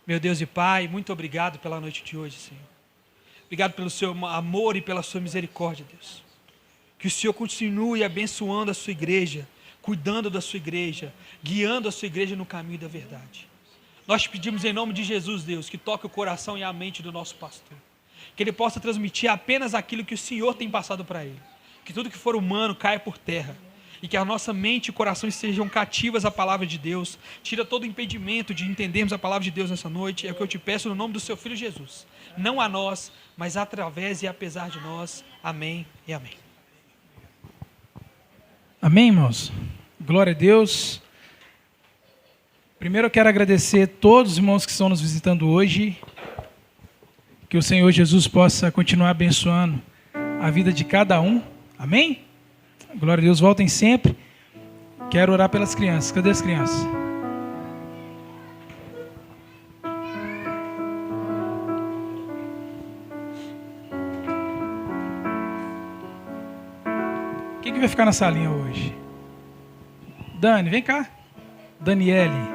Meu Deus e Pai, muito obrigado pela noite de hoje, Senhor. Obrigado pelo seu amor e pela sua misericórdia, Deus. Que o Senhor continue abençoando a sua igreja, cuidando da sua igreja, guiando a sua igreja no caminho da verdade. Nós te pedimos em nome de Jesus, Deus, que toque o coração e a mente do nosso pastor. Que ele possa transmitir apenas aquilo que o Senhor tem passado para ele. Que tudo que for humano caia por terra. E que a nossa mente e coração estejam cativas à palavra de Deus. Tira todo o impedimento de entendermos a palavra de Deus nessa noite. É o que eu te peço no nome do seu Filho Jesus. Não a nós, mas através e apesar de nós. Amém e amém. Amém, irmãos? Glória a Deus. Primeiro eu quero agradecer a todos os irmãos que estão nos visitando hoje. Que o Senhor Jesus possa continuar abençoando a vida de cada um. Amém? Glória a Deus, voltem sempre. Quero orar pelas crianças. Cadê as crianças? Quem que vai ficar na salinha hoje? Dani, vem cá. Daniele.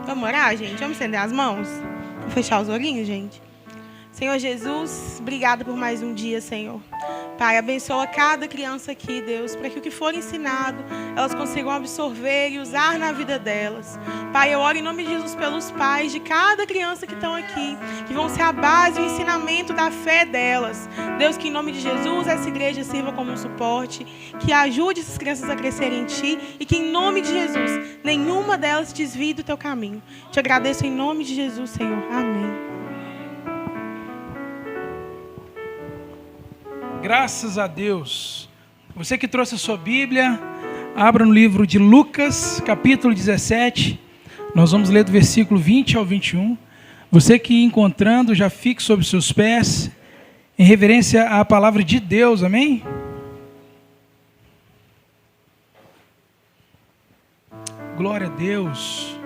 Vamos orar, gente? Vamos estender as mãos? Vamos fechar os olhinhos, gente? Senhor Jesus, obrigado por mais um dia, Senhor. Pai, abençoa cada criança aqui, Deus, para que o que for ensinado, elas consigam absorver e usar na vida delas. Pai, eu oro em nome de Jesus pelos pais de cada criança que estão aqui, que vão ser a base e o ensinamento da fé delas. Deus, que em nome de Jesus essa igreja sirva como um suporte, que ajude essas crianças a crescerem em Ti e que em nome de Jesus, nenhuma delas desvie do Teu caminho. Te agradeço em nome de Jesus, Senhor. Amém. Graças a Deus. Você que trouxe a sua Bíblia, abra no livro de Lucas, capítulo 17. Nós vamos ler do versículo 20 ao 21. Você que encontrando, já fique sobre os seus pés, em reverência à palavra de Deus, amém? Glória a Deus.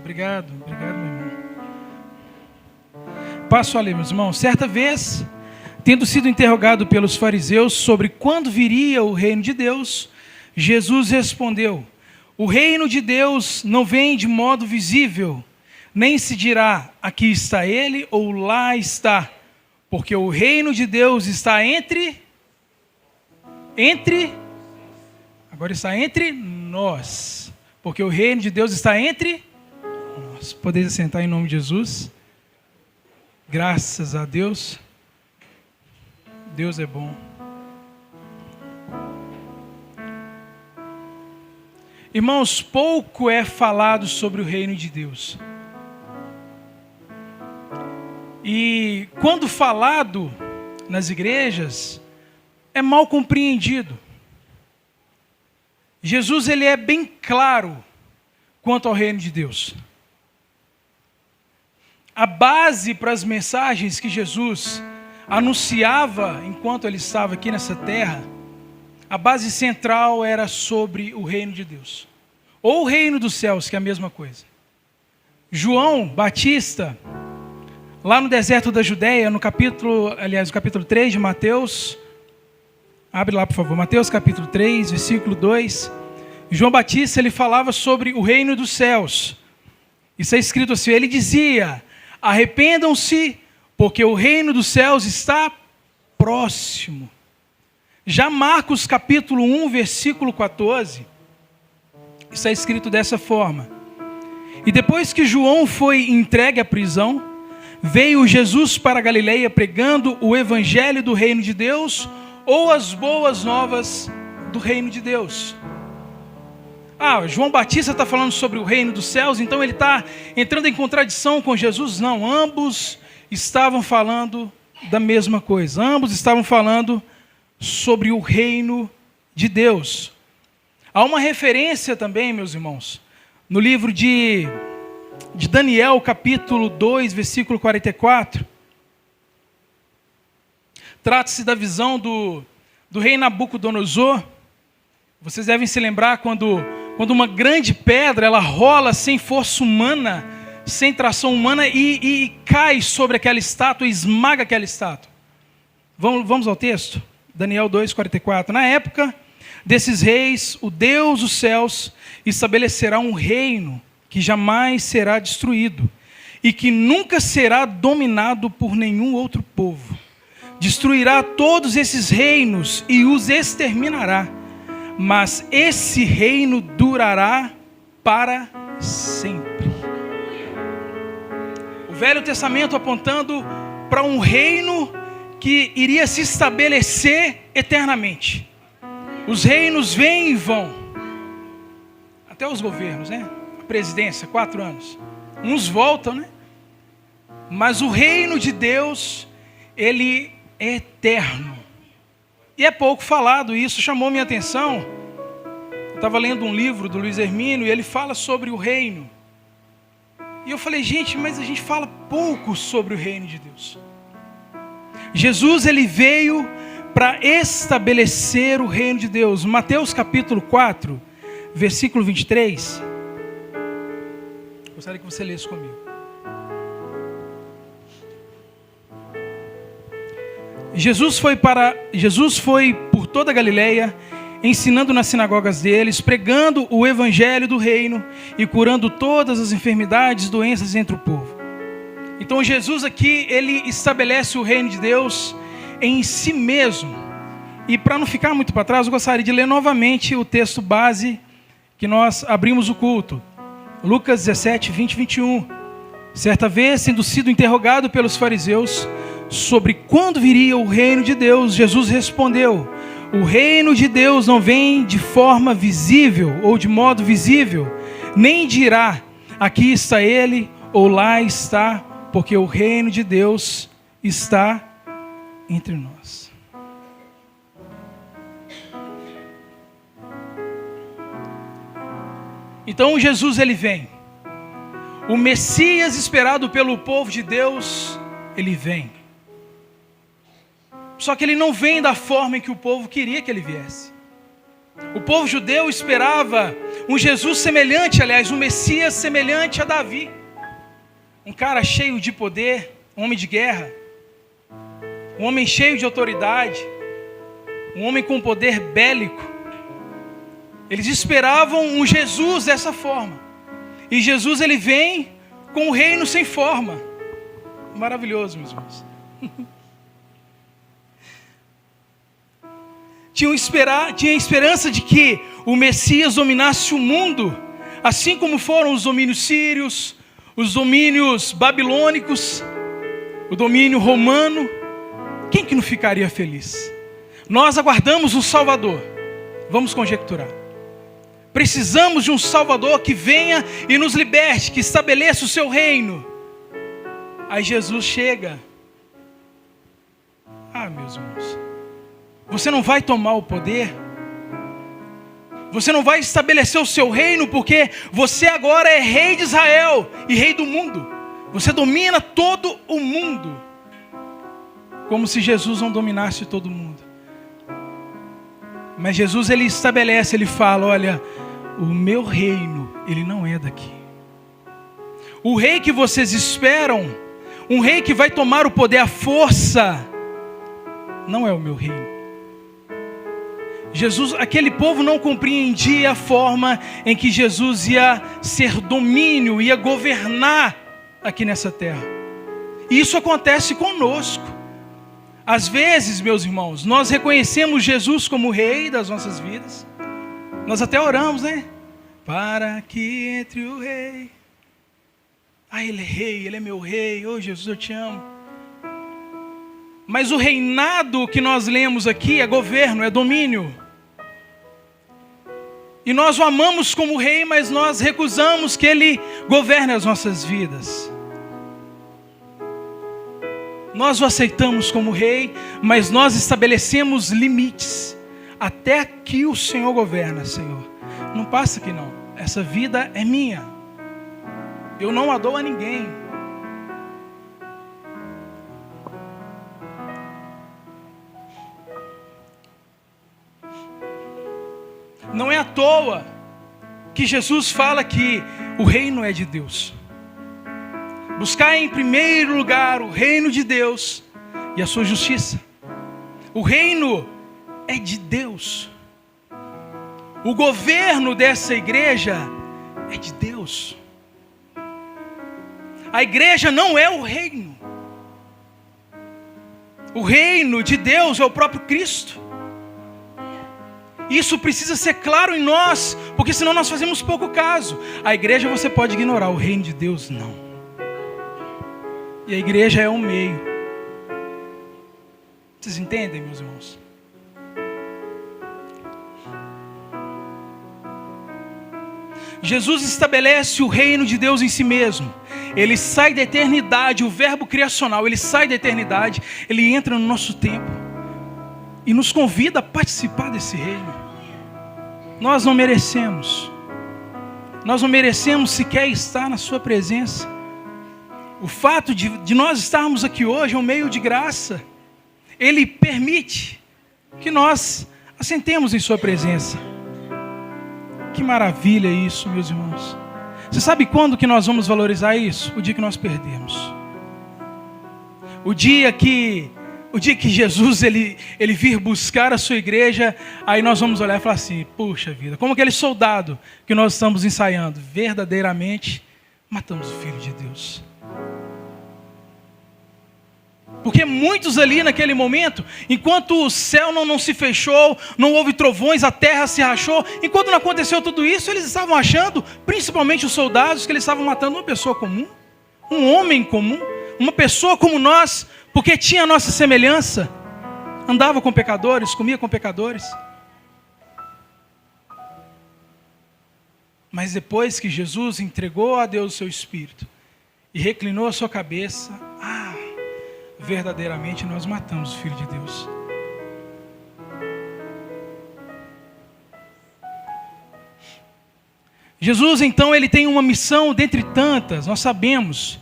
Obrigado, meu irmão. Passo a ler, meus irmãos. Certa vez, tendo sido interrogado pelos fariseus sobre quando viria o reino de Deus, Jesus respondeu: o reino de Deus não vem de modo visível, nem se dirá, aqui está ele ou lá está, porque o reino de Deus está agora está entre nós, porque o reino de Deus está entre nós. Podeis sentar em nome de Jesus. Graças a Deus. Deus é bom. Irmãos, pouco é falado sobre o reino de Deus. E quando falado nas igrejas, é mal compreendido. Jesus, ele é bem claro quanto ao reino de Deus. A base para as mensagens que Jesus anunciava enquanto ele estava aqui nessa terra, a base central era sobre o reino de Deus, ou o reino dos céus, que é a mesma coisa. João Batista, lá no deserto da Judéia, no capítulo 3 de Mateus, abre lá por favor, Mateus capítulo 3, versículo 2, João Batista, ele falava sobre o reino dos céus. Isso é escrito assim, ele dizia: arrependam-se, porque o reino dos céus está próximo. Já Marcos capítulo 1, versículo 14, está escrito dessa forma: e depois que João foi entregue à prisão, veio Jesus para a Galileia pregando o evangelho do reino de Deus, ou as boas novas do reino de Deus. João Batista está falando sobre o reino dos céus, então ele está entrando em contradição com Jesus? Não, ambos estavam falando da mesma coisa. Ambos estavam falando sobre o reino de Deus. Há uma referência também, meus irmãos, no livro de de Daniel, capítulo 2, versículo 44. Trata-se da visão do rei Nabucodonosor. Vocês devem se lembrar quando uma grande pedra ela rola sem força humana, sem tração humana e cai sobre aquela estátua, esmaga aquela estátua. Vamos ao texto? Daniel 2, 44. Na época desses reis, o Deus dos céus estabelecerá um reino que jamais será destruído e que nunca será dominado por nenhum outro povo. Destruirá todos esses reinos e os exterminará, mas esse reino durará para sempre. O Velho Testamento apontando para um reino que iria se estabelecer eternamente. Os reinos vêm e vão. Até os governos, né? A presidência, 4 anos. Uns voltam, né? Mas o reino de Deus, ele é eterno. E é pouco falado, e isso chamou minha atenção. Eu estava lendo um livro do Luiz Hermínio, e ele fala sobre o reino. E eu falei, gente, mas a gente fala pouco sobre o reino de Deus. Jesus, ele veio para estabelecer o reino de Deus. Mateus capítulo 4, versículo 23. Gostaria que você lesse comigo. Jesus foi por toda a Galileia, ensinando nas sinagogas deles, pregando o evangelho do reino e curando todas as enfermidades e doenças entre o povo. Então Jesus aqui, ele estabelece o reino de Deus em si mesmo. E para não ficar muito para trás, eu gostaria de ler novamente o texto base que nós abrimos o culto. Lucas 17, 20 e 21. Certa vez, sendo sido interrogado pelos fariseus sobre quando viria o reino de Deus, Jesus respondeu: o reino de Deus não vem de forma visível ou de modo visível, nem dirá, aqui está ele ou lá está, porque o reino de Deus está entre nós. Então Jesus, ele vem. O Messias esperado pelo povo de Deus, ele vem. Só que ele não vem da forma em que o povo queria que ele viesse. O povo judeu esperava um Jesus semelhante, aliás, um Messias semelhante a Davi. Um cara cheio de poder, um homem de guerra, um homem cheio de autoridade, um homem com poder bélico. Eles esperavam um Jesus dessa forma. E Jesus, ele vem com o reino sem forma. Maravilhoso, meus irmãos. Tinha esperança de que o Messias dominasse o mundo, assim como foram os domínios sírios, os domínios babilônicos, o domínio romano. Quem que não ficaria feliz? Nós aguardamos um Salvador. Vamos conjecturar. Precisamos de um Salvador que venha e nos liberte, que estabeleça o seu reino. Aí Jesus chega. Meus irmãos, você não vai tomar o poder, você não vai estabelecer o seu reino, porque você agora é rei de Israel e rei do mundo. Você domina todo o mundo, como se Jesus não dominasse todo mundo. Mas Jesus, ele estabelece, ele fala, olha, o meu reino, ele não é daqui. O rei que vocês esperam, um rei que vai tomar o poder à força, não é o meu reino. Jesus, aquele povo não compreendia a forma em que Jesus ia ser domínio, ia governar aqui nessa terra. E isso acontece conosco. Às vezes, meus irmãos, nós reconhecemos Jesus como rei das nossas vidas. Nós até oramos, né? Para que entre o rei. Ele é rei, ele é meu rei. Oh, Jesus, eu te amo. Mas o reinado que nós lemos aqui é governo, é domínio. E nós o amamos como rei, mas nós recusamos que ele governe as nossas vidas. Nós o aceitamos como rei, mas nós estabelecemos limites. Até aqui o Senhor governa, Senhor. Não passa aqui não. Essa vida é minha. Eu não a dou a ninguém. Não é à toa que Jesus fala que o reino é de Deus. Buscar em primeiro lugar o reino de Deus e a sua justiça. O reino é de Deus. O governo dessa igreja é de Deus. A igreja não é o reino. O reino de Deus é o próprio Cristo. Isso precisa ser claro em nós, porque senão nós fazemos pouco caso. A igreja você pode ignorar, o reino de Deus não. E a igreja é um meio. Vocês entendem, meus irmãos? Jesus estabelece o reino de Deus em si mesmo. Ele sai da eternidade, o verbo criacional, ele sai da eternidade, ele entra no nosso tempo e nos convida a participar desse reino. Nós não merecemos sequer estar na sua presença. O fato de nós estarmos aqui hoje é um meio de graça. Ele permite que nós assentemos em sua presença. Que maravilha isso, meus irmãos. Você sabe quando que nós vamos valorizar isso? O dia que nós perdemos. O dia que Jesus ele vir buscar a sua igreja, aí nós vamos olhar e falar assim, puxa vida, como aquele soldado que nós estamos ensaiando, verdadeiramente matamos o Filho de Deus. Porque muitos ali naquele momento, enquanto o céu não se fechou, não houve trovões, a terra se rachou, enquanto não aconteceu tudo isso, eles estavam achando, principalmente os soldados, que eles estavam matando uma pessoa comum, um homem comum, uma pessoa como nós, porque tinha a nossa semelhança, andava com pecadores, comia com pecadores. Mas depois que Jesus entregou a Deus o seu Espírito e reclinou a sua cabeça, verdadeiramente nós matamos o Filho de Deus. Jesus então ele tem uma missão dentre tantas, nós sabemos.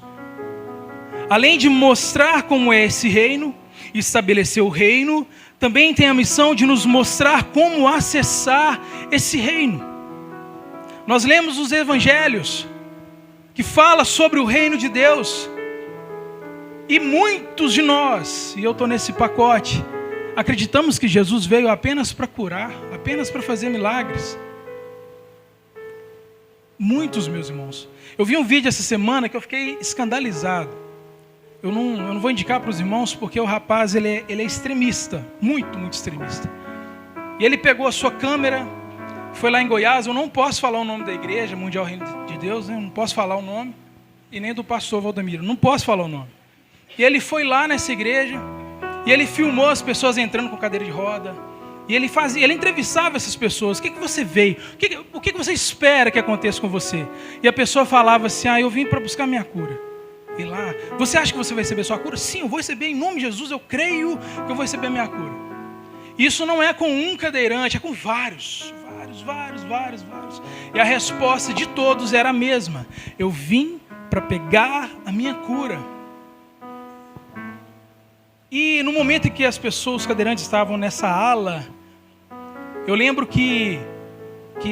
Além de mostrar como é esse reino, estabelecer o reino, também tem a missão de nos mostrar como acessar esse reino. Nós lemos os evangelhos que fala sobre o reino de Deus. E muitos de nós, e eu estou nesse pacote, acreditamos que Jesus veio apenas para curar, apenas para fazer milagres. Muitos, meus irmãos. Eu vi um vídeo essa semana que eu fiquei escandalizado. Eu não vou indicar para os irmãos porque o rapaz ele é extremista, muito extremista. E ele pegou a sua câmera, foi lá em Goiás. Eu não posso falar o nome da igreja Mundial Reino de Deus, né? Eu não posso falar o nome, e nem do pastor Valdemiro, não posso falar o nome. E ele foi lá nessa igreja, e ele filmou as pessoas entrando com cadeira de roda, e ele entrevistava essas pessoas. O que você veio? O que você espera que aconteça com você? E a pessoa falava assim, eu vim para buscar minha cura. E lá, você acha que você vai receber sua cura? Sim, eu vou receber em nome de Jesus, eu creio que eu vou receber a minha cura. Isso não é com um cadeirante, é com vários. E a resposta de todos era a mesma. Eu vim para pegar a minha cura. E no momento em que os cadeirantes estavam nessa ala, eu lembro que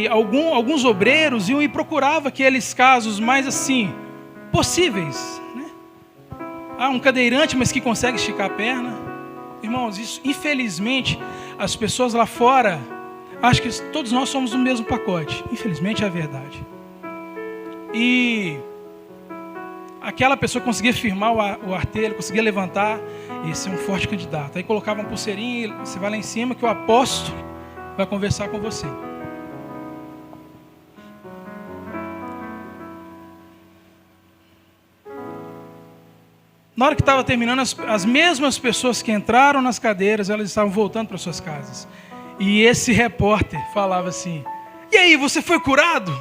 alguns obreiros iam e procuravam aqueles casos mais assim, possíveis, né? Um cadeirante, mas que consegue esticar a perna. Irmãos, isso, infelizmente, as pessoas lá fora, acho que todos nós somos do mesmo pacote. Infelizmente é a verdade. E aquela pessoa conseguia firmar o artelho, conseguia levantar, esse é um forte candidato. Aí colocava uma pulseirinha, você vai lá em cima que o apóstolo vai conversar com você. Na hora que estava terminando, as mesmas pessoas que entraram nas cadeiras, elas estavam voltando para suas casas. E esse repórter falava assim, e aí, você foi curado?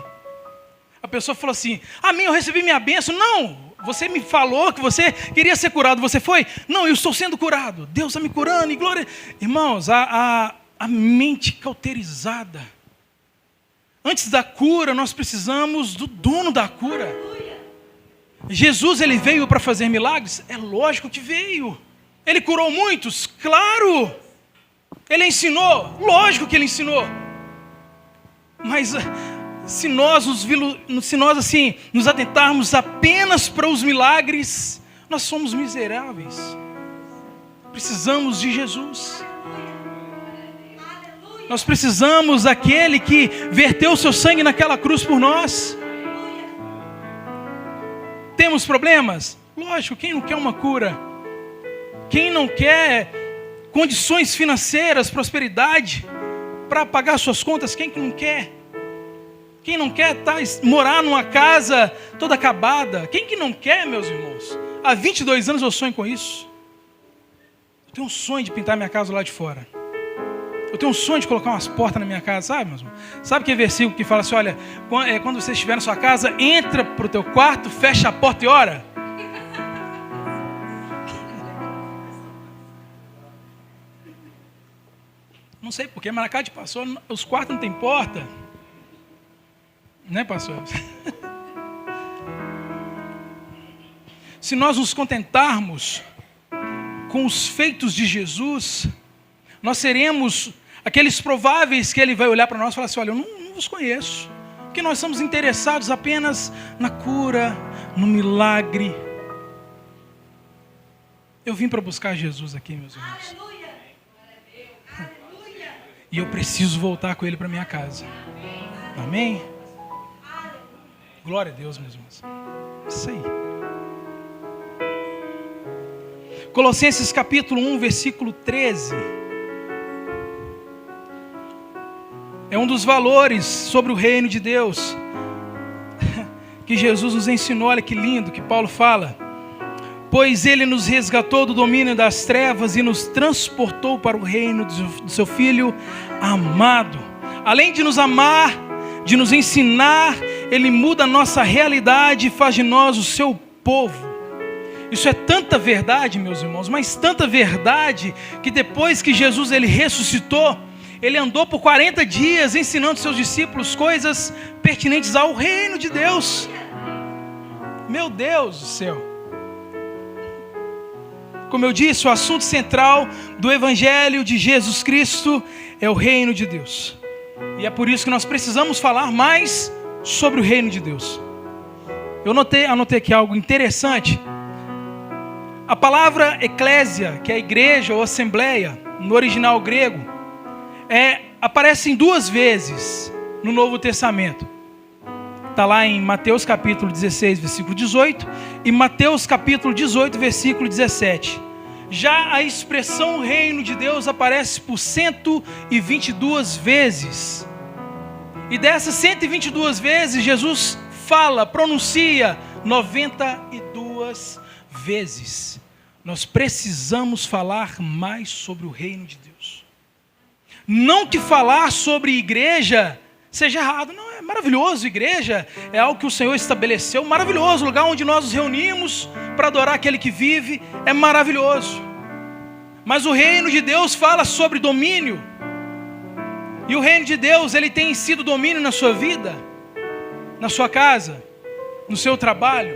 A pessoa falou assim, amém, eu recebi minha bênção. Não, você me falou que você queria ser curado, você foi? Não, eu estou sendo curado, Deus está me curando, e glória. Irmãos, a mente cauterizada. Antes da cura, nós precisamos do dono da cura. Jesus, ele veio para fazer milagres? É lógico que veio. Ele curou muitos? Claro. Ele ensinou? Lógico que ele ensinou. Mas se nós nos atentarmos apenas para os milagres, nós somos miseráveis. Precisamos de Jesus. Nós precisamos daquele que verteu o seu sangue naquela cruz por nós. Temos problemas? Lógico, quem não quer uma cura? Quem não quer condições financeiras, prosperidade, para pagar suas contas? Quem que não quer? Quem não quer morar numa casa toda acabada? Quem que não quer, meus irmãos? Há 22 anos eu sonho com isso. Eu tenho um sonho de pintar minha casa lá de fora. Eu tenho um sonho de colocar umas portas na minha casa, sabe, meus irmãos? Sabe que versículo que fala assim, olha, quando você estiver na sua casa, entra para o teu quarto, fecha a porta e ora. Não sei porquê, mas na casa de pastor, os quartos não tem porta. Né, pastor? Se nós nos contentarmos com os feitos de Jesus, nós seremos aqueles prováveis que ele vai olhar para nós e falar assim, olha, eu não vos conheço. Porque nós somos interessados apenas na cura, no milagre. Eu vim para buscar Jesus aqui, meus irmãos. E eu preciso voltar com ele para minha casa. Amém? Glória a Deus, meus irmãos. Isso aí. Colossenses capítulo 1, versículo 13. É um dos valores sobre o reino de Deus que Jesus nos ensinou. Olha que lindo que Paulo fala. Pois ele nos resgatou do domínio das trevas e nos transportou para o reino do seu Filho amado. Além de nos amar, de nos ensinar, ele muda a nossa realidade e faz de nós o seu povo. Isso é tanta verdade, meus irmãos, mas tanta verdade, que depois que Jesus ele ressuscitou, ele andou por 40 dias ensinando seus discípulos coisas pertinentes ao reino de Deus. Meu Deus do céu. Como eu disse, o assunto central do Evangelho de Jesus Cristo é o reino de Deus. E é por isso que nós precisamos falar mais sobre o reino de Deus. Eu anotei aqui algo interessante. A palavra eclésia, que é igreja ou assembleia, no original grego, aparece 2 vezes no Novo Testamento. Está lá em Mateus capítulo 16, versículo 18, e Mateus capítulo 18, versículo 17. Já a expressão reino de Deus aparece por 122 vezes. E dessas 122 vezes, Jesus pronuncia 92 vezes. Nós precisamos falar mais sobre o reino de Deus. Não que falar sobre igreja seja errado, não, é maravilhoso. Igreja é algo que o Senhor estabeleceu, maravilhoso, lugar onde nós nos reunimos para adorar aquele que vive, é maravilhoso. Mas o reino de Deus fala sobre domínio. E o reino de Deus, ele tem sido domínio na sua vida, na sua casa, no seu trabalho.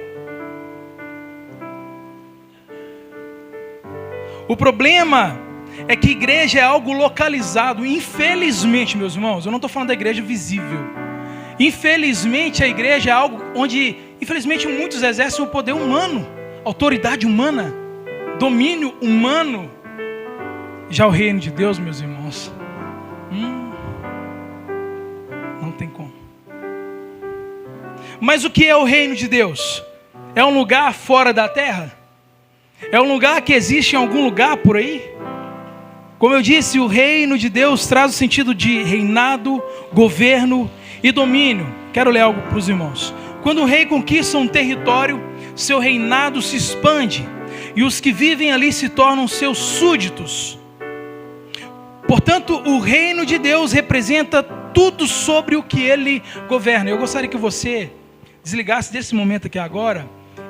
O problema é que igreja é algo localizado. Infelizmente, meus irmãos, eu não estou falando da igreja visível. Infelizmente, a igreja é algo onde, infelizmente, muitos exercem o poder humano, autoridade humana, domínio humano. Já o reino de Deus, meus irmãos, não tem como. Mas o que é o reino de Deus? É um lugar fora da terra? É um lugar que existe em algum lugar por aí? Como eu disse, o reino de Deus traz o sentido de reinado, governo e domínio. Quero ler algo para os irmãos. Quando o rei conquista um território, seu reinado se expande e os que vivem ali se tornam seus súditos. Portanto, o reino de Deus representa tudo sobre o que ele governa. Eu gostaria que você desligasse desse momento aqui agora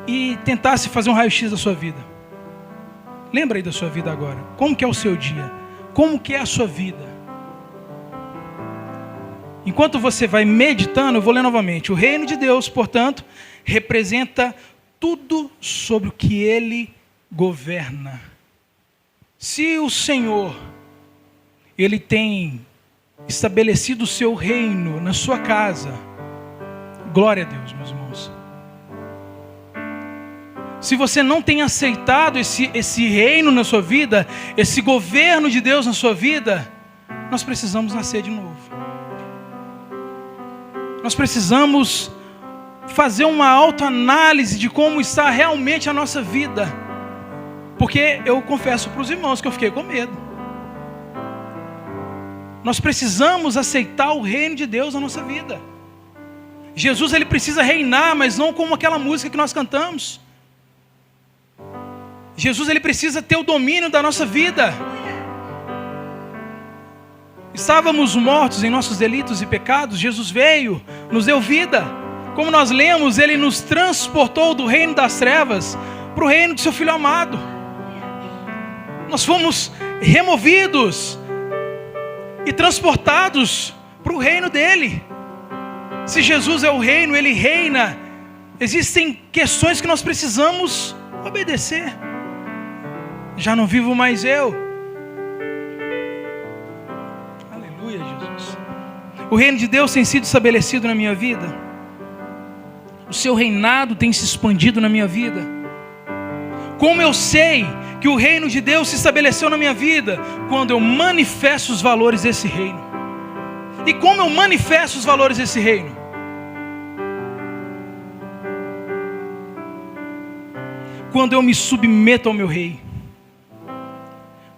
e tentasse fazer um raio-x da sua vida. Lembra aí da sua vida agora. Como que é o seu dia? Como que é a sua vida? Enquanto você vai meditando, eu vou ler novamente. O reino de Deus, portanto, representa tudo sobre o que Ele governa. Se o Senhor, Ele tem estabelecido o seu reino na sua casa, glória a Deus, meus irmãos. Se você não tem aceitado esse reino na sua vida, esse governo de Deus na sua vida, nós precisamos nascer de novo. Nós precisamos fazer uma autoanálise de como está realmente a nossa vida. Porque eu confesso para os irmãos que eu fiquei com medo. Nós precisamos aceitar o reino de Deus na nossa vida. Jesus, ele precisa reinar, mas não como aquela música que nós cantamos. Jesus, ele precisa ter o domínio da nossa vida. Estávamos mortos em nossos delitos e pecados, Jesus veio, nos deu vida. Como nós lemos, ele nos transportou do reino das trevas para o reino do seu Filho amado. Nós fomos removidos e transportados para o reino dele. Se Jesus é o reino, ele reina. Existem questões que nós precisamos obedecer. Já não vivo mais eu. Aleluia, Jesus. O reino de Deus tem sido estabelecido na minha vida. O seu reinado tem se expandido na minha vida. Como eu sei que o reino de Deus se estabeleceu na minha vida? Quando eu manifesto os valores desse reino. E como eu manifesto os valores desse reino? Quando eu me submeto ao meu rei.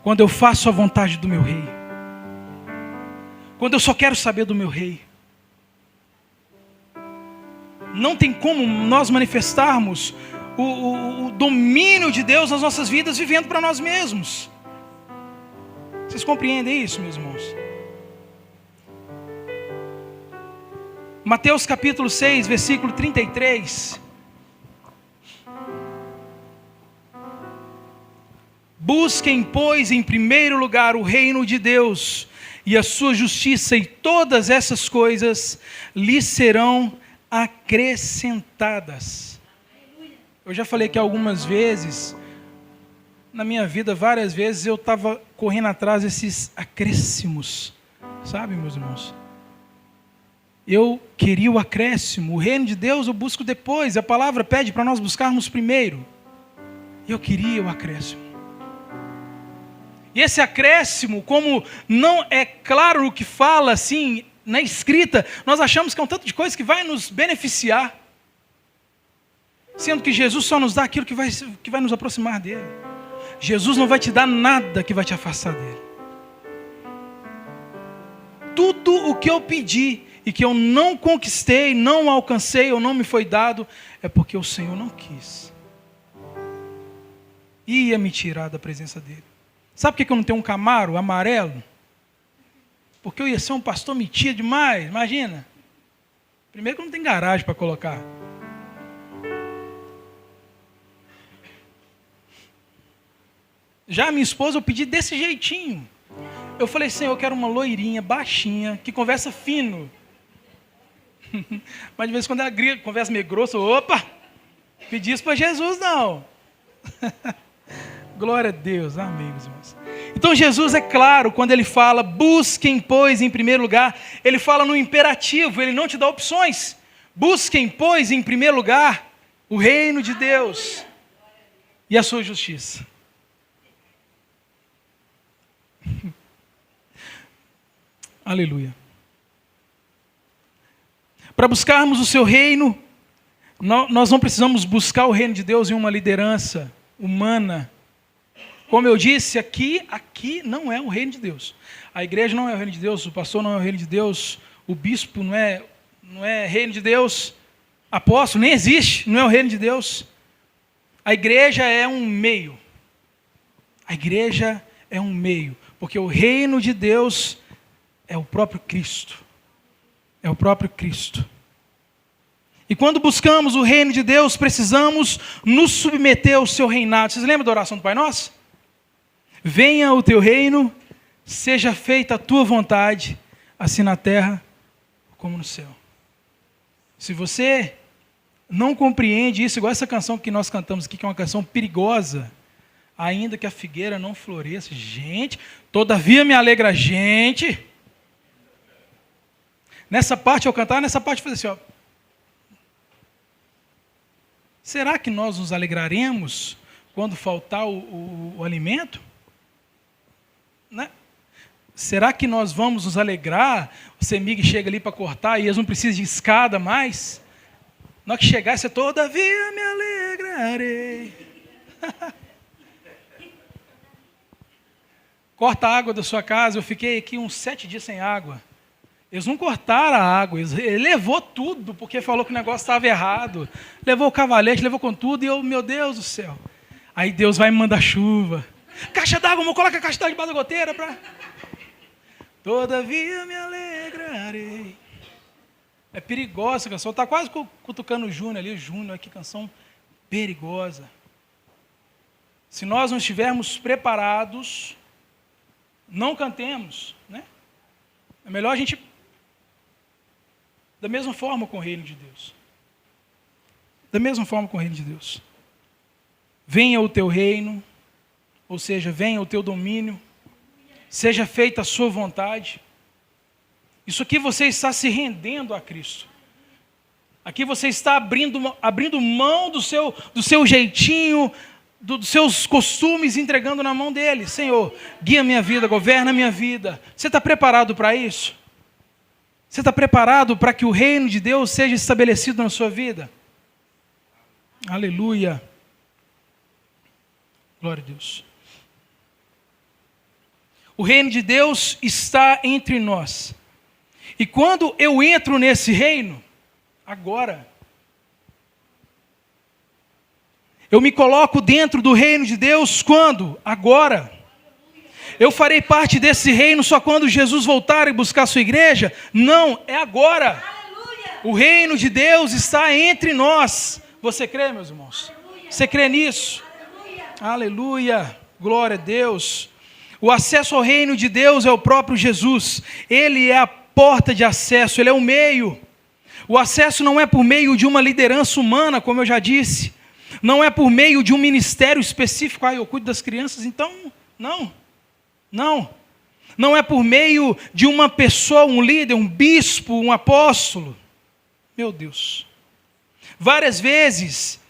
Quando eu faço a vontade do meu rei. Quando eu só quero saber do meu rei. Não tem como nós manifestarmos o domínio de Deus nas nossas vidas vivendo para nós mesmos. Vocês compreendem isso, meus irmãos? Mateus capítulo 6, versículo 33. Busquem, pois, em primeiro lugar o reino de Deus e a sua justiça, e todas essas coisas lhes serão acrescentadas. Eu já falei que algumas vezes, na minha vida, várias vezes, eu estava correndo atrás desses acréscimos. Sabe, meus irmãos? Eu queria o acréscimo. O reino de Deus eu busco depois. A palavra pede para nós buscarmos primeiro. Eu queria o acréscimo. E esse acréscimo, como não é claro o que fala assim na escrita, nós achamos que é um tanto de coisa que vai nos beneficiar. Sendo que Jesus só nos dá aquilo que vai nos aproximar dele. Jesus não vai te dar nada que vai te afastar dele. Tudo o que eu pedi e que eu não conquistei, não alcancei ou não me foi dado, é porque o Senhor não quis. Ia me tirar da presença dele. Sabe por que eu não tenho um Camaro amarelo? Porque eu ia ser um pastor metido demais, imagina. Primeiro que eu não tenho garagem para colocar. Já a minha esposa eu pedi desse jeitinho. Eu falei, Senhor, eu quero uma loirinha, baixinha, que conversa fino. Mas de vez em quando ela grita, conversa meio grossa, opa, pedi isso para Jesus não. Glória a Deus, amém, meus irmãos. Então Jesus é claro, quando ele fala, busquem, pois, em primeiro lugar, ele fala no imperativo, ele não te dá opções. Busquem, pois, em primeiro lugar, o reino de Deus e a sua justiça. Aleluia. Para buscarmos o seu reino, nós não precisamos buscar o reino de Deus em uma liderança humana. Como eu disse, aqui não é o reino de Deus. A igreja não é o reino de Deus, o pastor não é o reino de Deus, o bispo não é reino de Deus, apóstolo nem existe, não é o reino de Deus. A igreja é um meio. A igreja é um meio, porque o reino de Deus é o próprio Cristo. É o próprio Cristo. E quando buscamos o reino de Deus, precisamos nos submeter ao seu reinado. Vocês lembram da oração do Pai Nosso? Venha o teu reino, seja feita a tua vontade, assim na terra como no céu. Se você não compreende isso, igual essa canção que nós cantamos aqui, que é uma canção perigosa. Ainda que a figueira não floresça. Gente, todavia me alegra, gente. Nessa parte eu cantar, nessa parte eu fazer assim, ó. Será que nós nos alegraremos quando faltar o alimento? Né? Será que nós vamos nos alegrar? O semig chega ali para cortar e eles não precisam de escada mais? Na hora que chegar, você todavia me alegrarei. Corta a água da sua casa. Eu fiquei aqui uns 7 dias sem água. Eles não cortaram a água, ele levou tudo, porque falou que o negócio estava errado. Levou o cavalete, levou com tudo, e eu, meu Deus do céu. Aí Deus vai me mandar chuva. Caixa d'água, vou colocar a caixa d'água debaixo da goteira para... Todavia me alegrarei. É perigosa essa canção. Está quase cutucando o Júnior ali. O Júnior, que canção perigosa. Se nós não estivermos preparados, não cantemos, né? É melhor a gente... Da mesma forma com o reino de Deus. Da mesma forma com o reino de Deus. Venha o teu reino, ou seja, venha o teu domínio, seja feita a sua vontade. Isso aqui você está se rendendo a Cristo. Aqui você está abrindo mão do seu jeitinho, dos seus costumes, entregando na mão dele. Senhor, guia minha vida, governa minha vida. Você está preparado para isso? Você está preparado para que o reino de Deus seja estabelecido na sua vida? Aleluia. Glória a Deus. O reino de Deus está entre nós. E quando eu entro nesse reino, agora, eu me coloco dentro do reino de Deus quando? Agora. Eu farei parte desse reino só quando Jesus voltar e buscar a sua igreja? Não, é agora. Aleluia. O reino de Deus está entre nós. Você crê, meus irmãos? Aleluia. Você crê nisso? Aleluia. Aleluia. Glória a Deus. O acesso ao reino de Deus é o próprio Jesus. Ele é a porta de acesso, ele é o meio. O acesso não é por meio de uma liderança humana, como eu já disse. Não é por meio de um ministério específico. Eu cuido das crianças, então, não. Não é por meio de uma pessoa, um líder, um bispo, um apóstolo. Meu Deus. Várias vezes,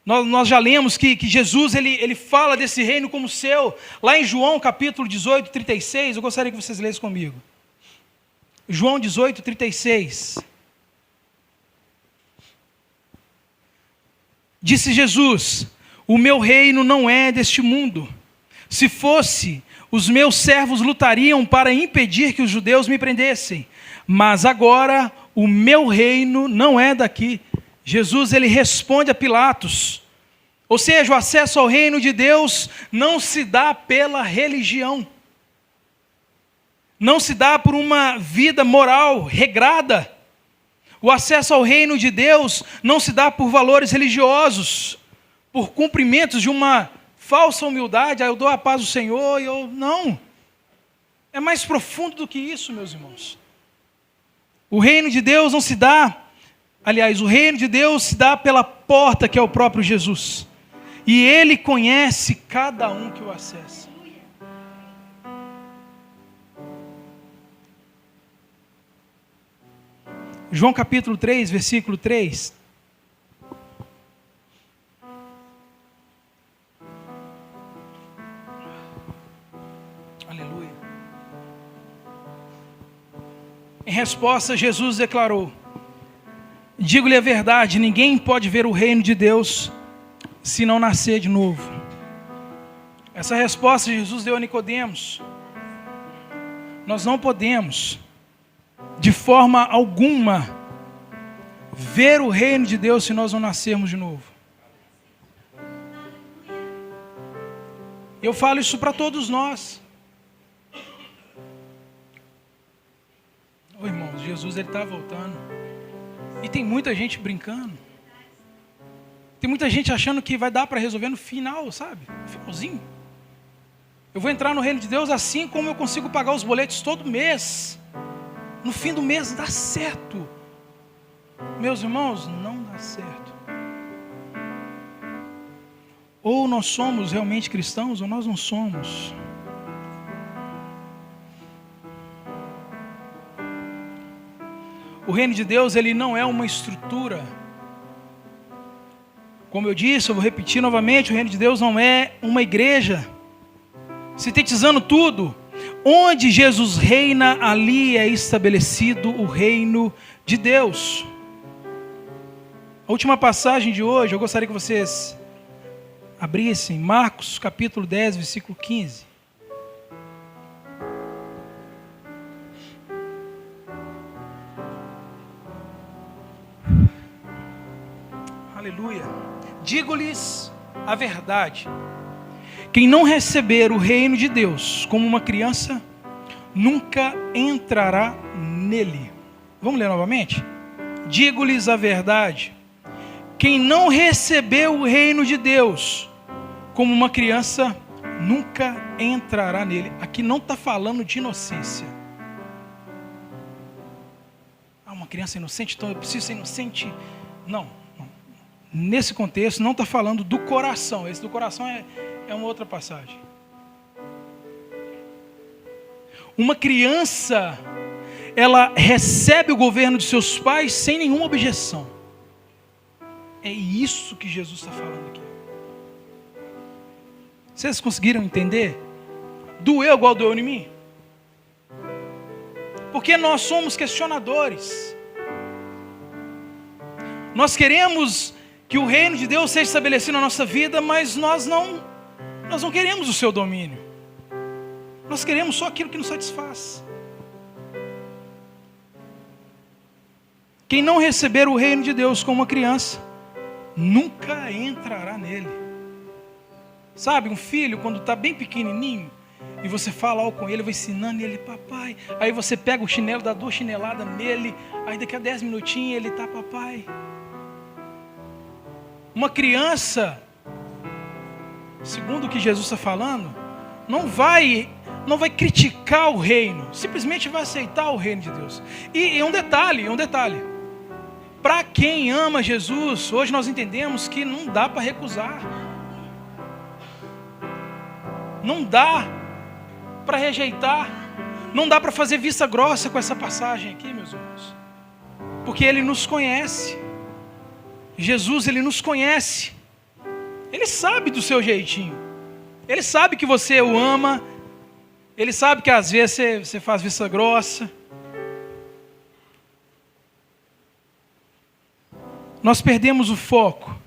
nós já lemos que Jesus ele fala desse reino como seu. Lá em João capítulo 18, 36, eu gostaria que vocês lessem comigo. João 18, 36. Disse Jesus: o meu reino não é deste mundo. Se fosse, os meus servos lutariam para impedir que os judeus me prendessem. Mas agora, o meu reino não é daqui. Jesus, ele responde a Pilatos. Ou seja, o acesso ao reino de Deus não se dá pela religião. Não se dá por uma vida moral regrada. O acesso ao reino de Deus não se dá por valores religiosos, por cumprimentos de uma falsa humildade. Eu dou a paz do Senhor e eu... Não. É mais profundo do que isso, meus irmãos. O reino de Deus não se dá... Aliás, o reino de Deus se dá pela porta que é o próprio Jesus. E Ele conhece cada um que o acessa. João capítulo 3, versículo 3. Aleluia. Em resposta, Jesus declarou: digo-lhe a verdade, ninguém pode ver o reino de Deus se não nascer de novo. Essa resposta Jesus deu a Nicodemos. Nós não podemos, de forma alguma, ver o reino de Deus se nós não nascermos de novo. Eu falo isso para todos nós. Ô irmãos, Jesus ele está voltando. E tem muita gente brincando. Tem muita gente achando que vai dar para resolver no final, sabe? No finalzinho. Eu vou entrar no reino de Deus assim como eu consigo pagar os boletos todo mês. No fim do mês dá certo. Meus irmãos, não dá certo. Ou nós somos realmente cristãos, ou nós não somos. O reino de Deus, ele não é uma estrutura. Como eu disse, eu vou repetir novamente, o reino de Deus não é uma igreja. Sintetizando tudo, onde Jesus reina, ali é estabelecido o reino de Deus. A última passagem de hoje, eu gostaria que vocês abrissem Marcos capítulo 10, versículo 15. Aleluia. Digo-lhes a verdade. Quem não receber o reino de Deus como uma criança, nunca entrará nele. Vamos ler novamente? Digo-lhes a verdade. Quem não receber o reino de Deus como uma criança, nunca entrará nele. Aqui não está falando de inocência. Ah, uma criança inocente, então eu preciso ser inocente. Não. Nesse contexto, não está falando do coração. Esse do coração é uma outra passagem. Uma criança, ela recebe o governo de seus pais sem nenhuma objeção. É isso que Jesus está falando aqui. Vocês conseguiram entender? Doeu igual doeu em mim? Porque nós somos questionadores. Nós queremos que o reino de Deus seja estabelecido na nossa vida, mas nós não queremos o seu domínio. Nós queremos só aquilo que nos satisfaz. Quem não receber o reino de Deus como uma criança, nunca entrará nele. Sabe, um filho quando está bem pequenininho, e você fala algo com ele, vai ensinando ele, papai. Aí você pega o chinelo, dá 2 chineladas nele, aí daqui a 10 minutinhos ele está, papai. Uma criança, segundo o que Jesus está falando, não vai criticar o reino, simplesmente vai aceitar o reino de Deus. E um detalhe. Para quem ama Jesus, hoje nós entendemos que não dá para recusar. Não dá para rejeitar. Não dá para fazer vista grossa com essa passagem aqui, meus irmãos. Porque Ele nos conhece. Jesus, Ele nos conhece. Ele sabe do seu jeitinho. Ele sabe que você o ama. Ele sabe que às vezes você faz vista grossa. Nós perdemos o foco.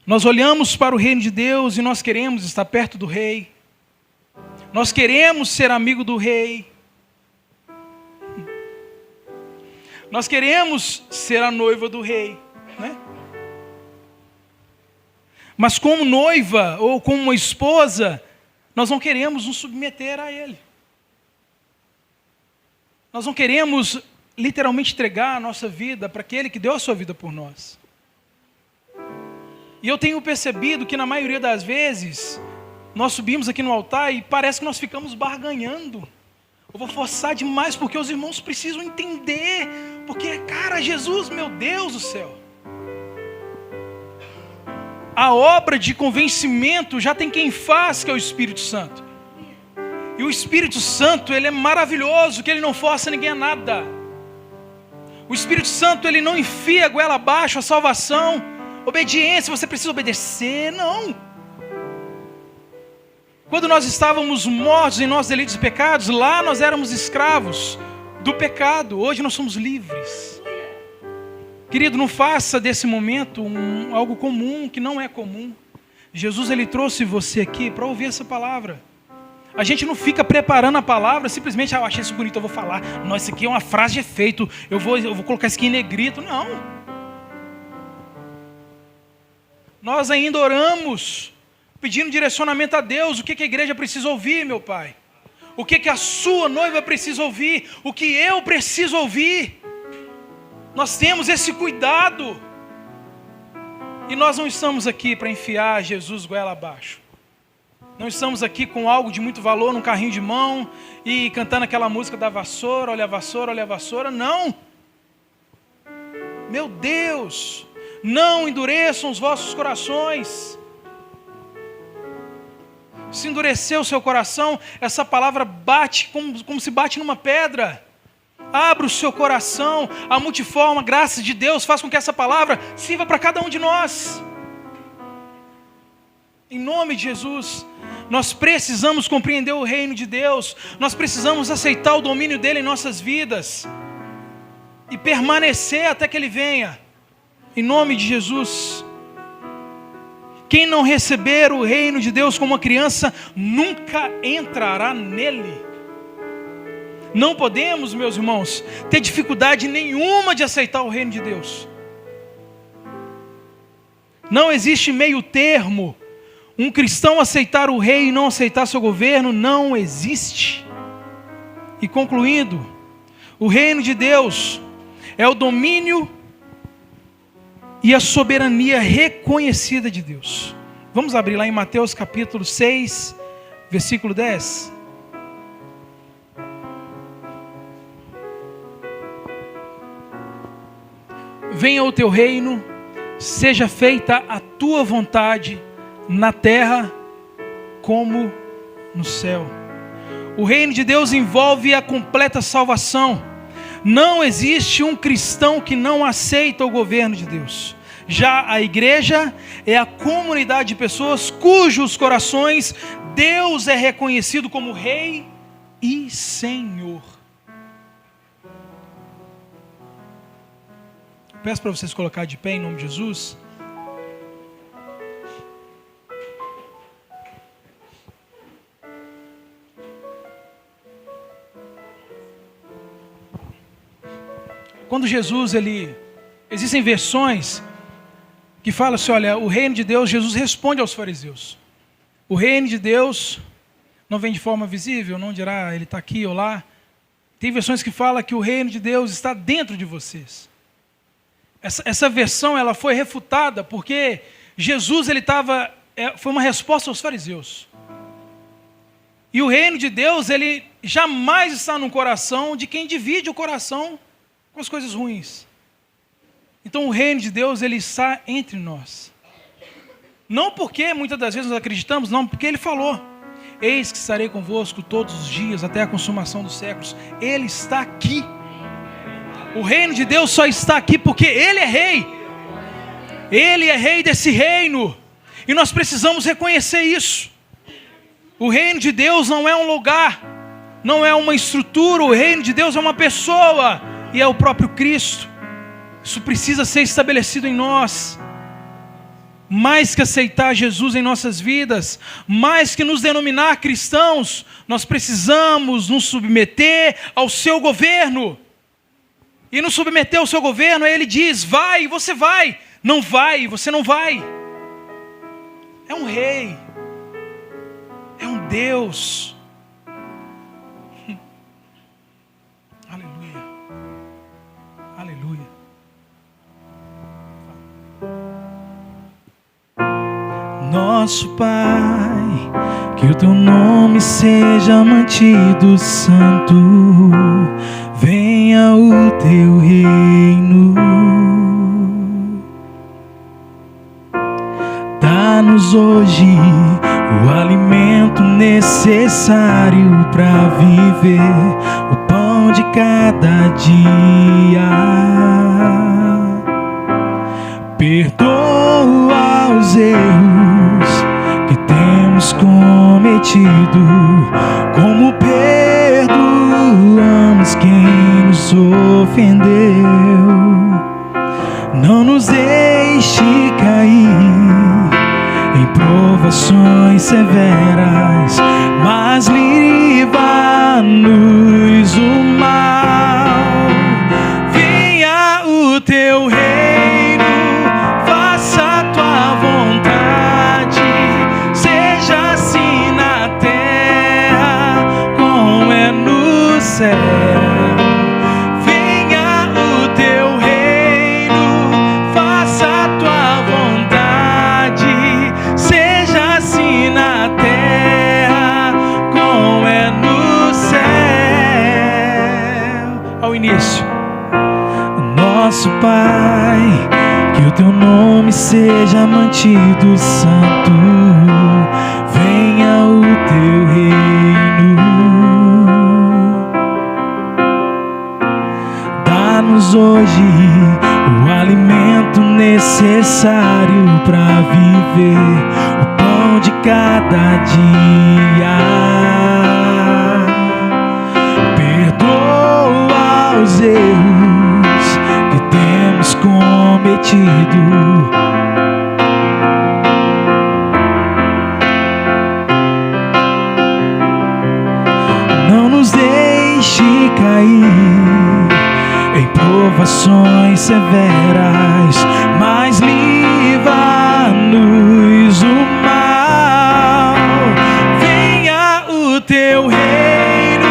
Nós olhamos para o reino de Deus e nós queremos estar perto do rei. Nós queremos ser amigo do rei. Nós queremos ser a noiva do rei, né? Mas como noiva ou como uma esposa, nós não queremos nos submeter a ele. Nós não queremos literalmente entregar a nossa vida para aquele que deu a sua vida por nós. E eu tenho percebido que na maioria das vezes, nós subimos aqui no altar e parece que nós ficamos barganhando. Eu vou forçar demais porque os irmãos precisam entender. Porque, cara, Jesus, meu Deus do céu. A obra de convencimento já tem quem faz, que é o Espírito Santo. E o Espírito Santo, ele é maravilhoso, que ele não força ninguém a nada. O Espírito Santo, ele não enfia a goela abaixo a salvação. Obediência, você precisa obedecer, não. Quando nós estávamos mortos em nossos delitos e pecados, lá nós éramos escravos do pecado. Hoje nós somos livres. Querido, não faça desse momento algo comum, que não é comum. Jesus, ele trouxe você aqui para ouvir essa palavra. A gente não fica preparando a palavra, simplesmente, eu achei isso bonito, eu vou falar. Nossa, isso aqui é uma frase de efeito, eu vou colocar isso aqui em negrito. Não. Nós ainda oramos, pedindo direcionamento a Deus. O que a igreja precisa ouvir, meu Pai? O que a sua noiva precisa ouvir? O que eu preciso ouvir? Nós temos esse cuidado. E nós não estamos aqui para enfiar Jesus goela abaixo. Não estamos aqui com algo de muito valor num carrinho de mão e cantando aquela música da vassoura, olha a vassoura, olha a vassoura. Não. Meu Deus. Não endureçam os vossos corações. Se endurecer o seu coração, essa palavra bate como se bate numa pedra. Abra o seu coração, a multiforme graça de Deus faz com que essa palavra sirva para cada um de nós. Em nome de Jesus, nós precisamos compreender o reino de Deus, nós precisamos aceitar o domínio dele em nossas vidas e permanecer até que ele venha. Em nome de Jesus. Quem não receber o reino de Deus como uma criança, nunca entrará nele. Não podemos, meus irmãos, ter dificuldade nenhuma de aceitar o reino de Deus. Não existe meio termo. Um cristão aceitar o rei e não aceitar seu governo, não existe. E concluindo, o reino de Deus é o domínio e a soberania reconhecida de Deus. Vamos abrir lá em Mateus capítulo 6, versículo 10. Venha o teu reino, seja feita a tua vontade, na terra como no céu. O reino de Deus envolve a completa salvação. Não existe um cristão que não aceita o governo de Deus. Já a igreja é a comunidade de pessoas cujos corações Deus é reconhecido como Rei e Senhor. Peço para vocês colocar de pé em nome de Jesus. Quando Jesus, existem versões que falam assim, olha, o reino de Deus, Jesus responde aos fariseus. O reino de Deus não vem de forma visível, não dirá, ele está aqui ou lá. Tem versões que falam que o reino de Deus está dentro de vocês. Essa versão ela foi refutada porque Jesus foi uma resposta aos fariseus. E o reino de Deus, ele jamais está no coração de quem divide o coração com as coisas ruins. Então o reino de Deus, ele está entre nós. Não porque muitas das vezes nós acreditamos, não, porque ele falou: eis que estarei convosco todos os dias até a consumação dos séculos. Ele está aqui. O reino de Deus só está aqui porque ele é rei. Ele é rei desse reino. E nós precisamos reconhecer isso. O reino de Deus não é um lugar, não é uma estrutura. O reino de Deus é uma pessoa. E é o próprio Cristo. Isso precisa ser estabelecido em nós. Mais que aceitar Jesus em nossas vidas, mais que nos denominar cristãos, nós precisamos nos submeter ao seu governo. E nos submeter ao seu governo, ele diz, vai, você vai. Não vai, você não vai. É um rei. É um Deus. Aleluia. Nosso Pai, que o teu nome seja mantido santo, venha o teu reino. Dá-nos hoje o alimento necessário para viver, o pão de cada dia. Perdoa os erros que temos cometido, como perdoamos quem nos ofendeu. Não nos deixe cair em provações severas, mas livra-nos do mal. Venha o teu reino, faça a tua vontade, seja assim na terra como é no céu. Venha o teu reino, faça a tua vontade, seja assim na terra como é no céu. Ao início. Nosso Pai, que o teu nome seja mantido santo. Venha o teu reino. Dá-nos hoje o alimento necessário para viver, o pão de cada dia. Perdoa os erros que temos cometido. Não nos deixe cair em provações severas, mas livra-nos do mal. Venha o teu reino,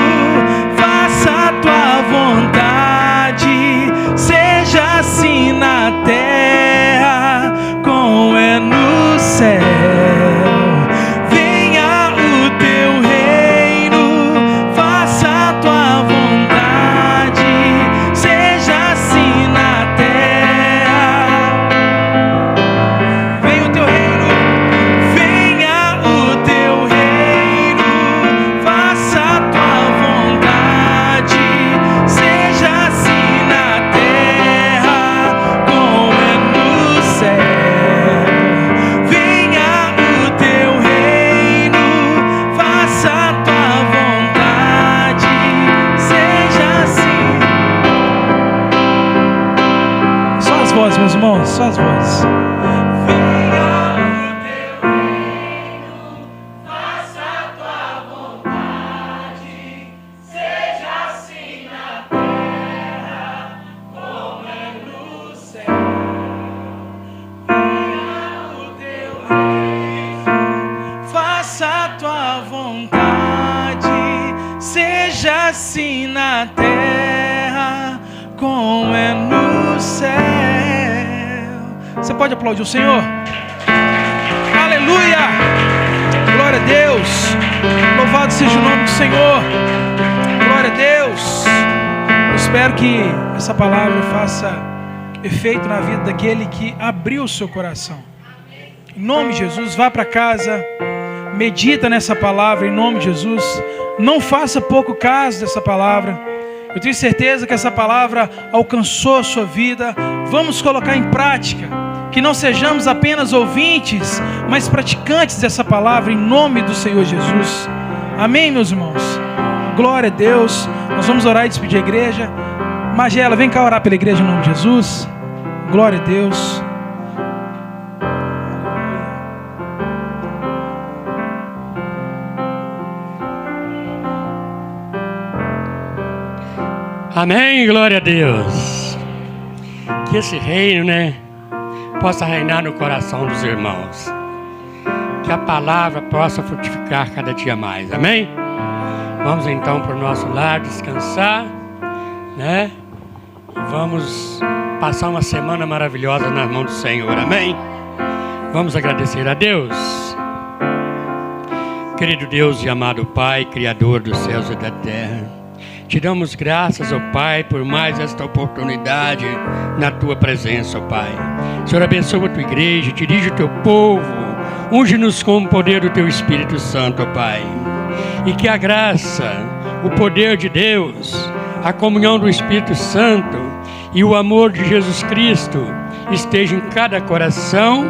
faça a tua vontade, seja assim na terra como é no céu. Venha o teu reino, faça a tua vontade, seja assim na terra. Venha o teu reino, venha o teu reino, faça a tua vontade, seja assim na terra como é no céu. Venha o teu reino, faça a tua vontade, seja assim. Só as vozes, meus irmãos, só as vozes. Venha o teu reino, faça a tua vontade, seja assim na terra como é no céu. Venha o teu reino, faça a tua vontade, seja assim na terra como é no céu. Você pode aplaudir o Senhor? Aleluia! Glória a Deus! Louvado seja o nome do Senhor! Glória a Deus! Eu espero que essa palavra faça efeito na vida daquele que abriu o seu coração. Em nome de Jesus, vá para casa, medita nessa palavra, em nome de Jesus. Não faça pouco caso dessa palavra. Eu tenho certeza que essa palavra alcançou a sua vida. Vamos colocar em prática. Que não sejamos apenas ouvintes, mas praticantes dessa palavra, em nome do Senhor Jesus. Amém, meus irmãos? Glória a Deus. Nós vamos orar e despedir a igreja. Magela, vem cá orar pela igreja em nome de Jesus. Glória a Deus. Amém, glória a Deus. Que esse reino, possa reinar no coração dos irmãos. Que a palavra possa frutificar cada dia mais. Amém? Vamos então para o nosso lar descansar, E vamos passar uma semana maravilhosa nas mãos do Senhor. Amém? Vamos agradecer a Deus. Querido Deus e amado Pai, Criador dos céus e da terra, te damos graças, ó Pai, por mais esta oportunidade na Tua presença, ó Pai. Senhor, abençoa a Tua igreja, dirige o Teu povo, unge-nos com o poder do Teu Espírito Santo, ó Pai. E que a graça, o poder de Deus, a comunhão do Espírito Santo e o amor de Jesus Cristo esteja em cada coração,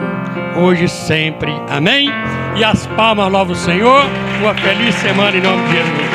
hoje e sempre. Amém? E as palmas louvam o Senhor. Uma feliz semana em nome de Jesus.